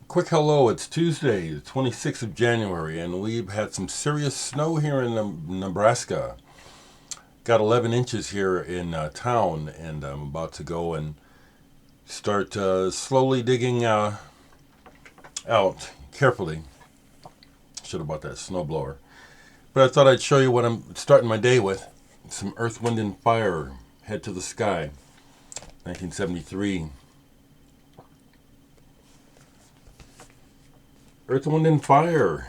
Quick hello, it's Tuesday, the 26th of January, and we've had some serious snow here in Nebraska. Got 11 inches here in town, and I'm about to go and start slowly digging out carefully. Should have bought that snowblower. But I thought I'd show you what I'm starting my day with. Some Earth, Wind, and Fire, Head to the Sky, 1973. Earth, Wind, and Fire,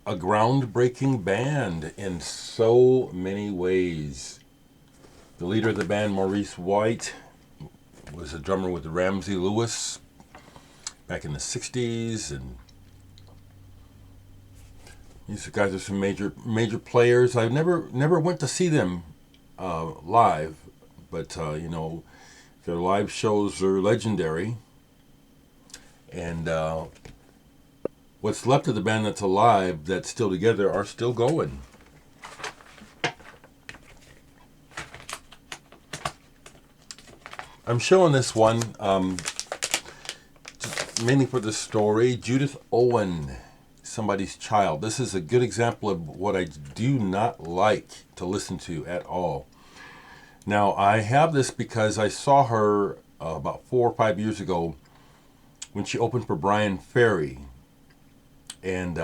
a groundbreaking band in so many ways. The leader of the band, Maurice White, was a drummer with Ramsey Lewis back in the 60s, and these guys are some major players. I never went to see them live, but their live shows are legendary. And what's left of the band that's alive, that's still together, are still going. I'm showing this one just mainly for the story. Judith Owen, Somebody's Child. This is a good example of what I do not like to listen to at all. Now, I have this because I saw her about 4 or 5 years ago when she opened for Brian Ferry. And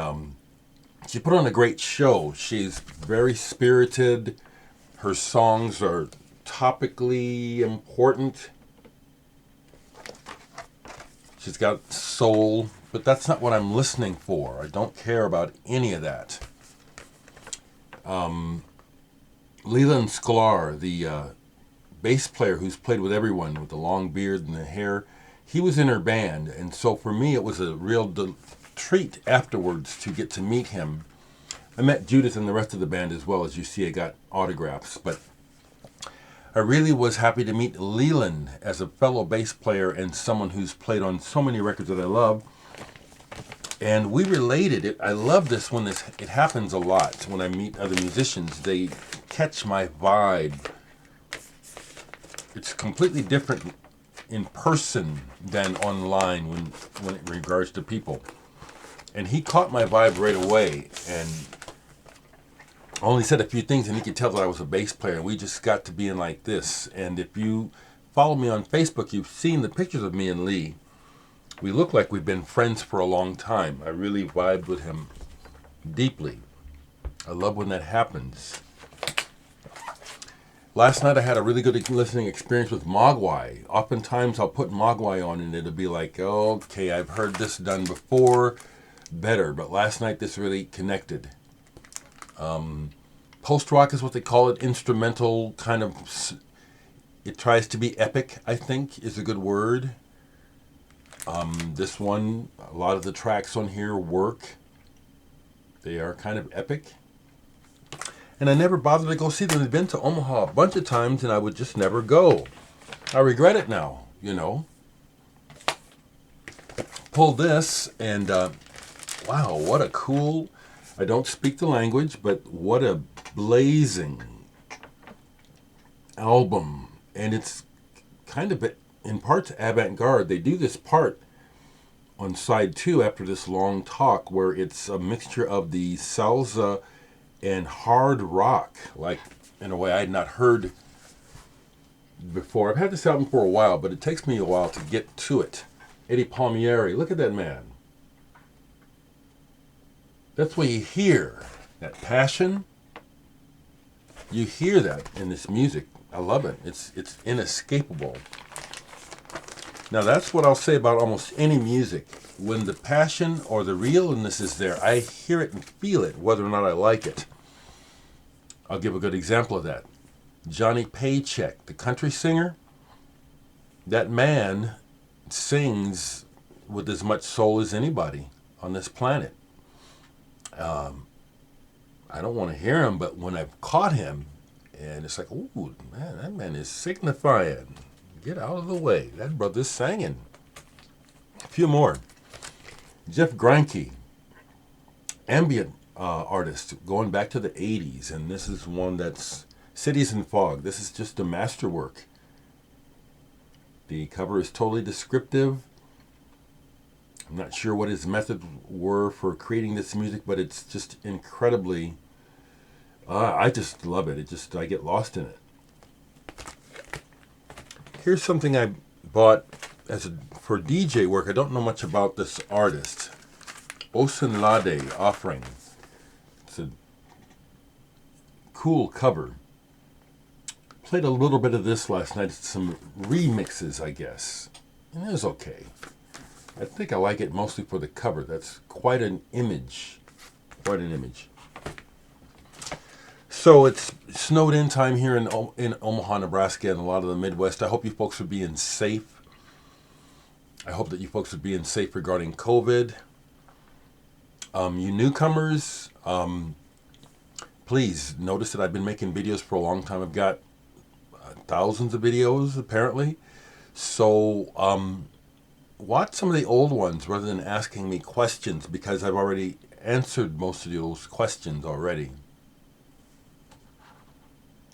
she put on a great show. She's very spirited. Her songs are topically important. She's got soul, but that's not what I'm listening for. I don't care about any of that. Leeland, the bass player who's played with everyone with the long beard and the hair, he was in her band. And so for me, it was a real treat afterwards to get to meet him. I met Judith and the rest of the band as well. As you see, I got autographs, but I really was happy to meet Leeland as a fellow bass player and someone who's played on so many records that I love. And we related. I love this when it happens a lot. When I meet other musicians, they catch my vibe. It's completely different in person than online when it regards to people. And he caught my vibe right away, and only said a few things, and he could tell that I was a bass player, and we just got to being like this. And if you follow me on Facebook, you've seen the pictures of me and Lee. We look like we've been friends for a long time. I really vibed with him deeply. I love when that happens. Last night I had a really good listening experience with Mogwai. Oftentimes I'll put Mogwai on and it'll be like, oh, okay, I've heard this done before, better. But last night this really connected. Post-rock is what they call it, instrumental kind of, it tries to be epic, I think, is a good word. This one, a lot of the tracks on here work. They are kind of epic. And I never bothered to go see them. They've been to Omaha a bunch of times, and I would just never go. I regret it now, Pull this, and wow, what a cool... I don't speak the language, but what a blazing album. And it's kind of, in parts, avant-garde. They do this part on side 2 after this long talk where it's a mixture of the salsa and hard rock, like in a way I had not heard before. I've had this album for a while, but it takes me a while to get to it. Eddie Palmieri, look at that man. That's what you hear, that passion. You hear that in this music. I love it. It's inescapable. Now that's what I'll say about almost any music. When the passion or the realness is there, I hear it and feel it, whether or not I like it. I'll give a good example of that. Johnny Paycheck, the country singer, that man sings with as much soul as anybody on this planet. I don't want to hear him, but when I've caught him, and it's like, ooh, man, that man is signifying. Get out of the way. That brother's singing. A few more. Jeff Greinke, ambient artist, going back to the 80s, and this is one that's Cities in Fog. This is just a masterwork. The cover is totally descriptive. I'm not sure what his methods were for creating this music, but it's just incredibly. I just love it. I get lost in it. Here's something I bought for DJ work. I don't know much about this artist. Osunlade Offering. It's a cool cover. Played a little bit of this last night. Some remixes, I guess. And it was okay. I think I like it mostly for the cover. That's quite an image. Quite an image. So it's snowed in time here in Omaha, Nebraska, and a lot of the Midwest. I hope you folks are being safe. I hope that you folks are being safe regarding COVID. You newcomers, please notice that I've been making videos for a long time. I've got thousands of videos, apparently. So watch some of the old ones rather than asking me questions, because I've already answered most of those questions already.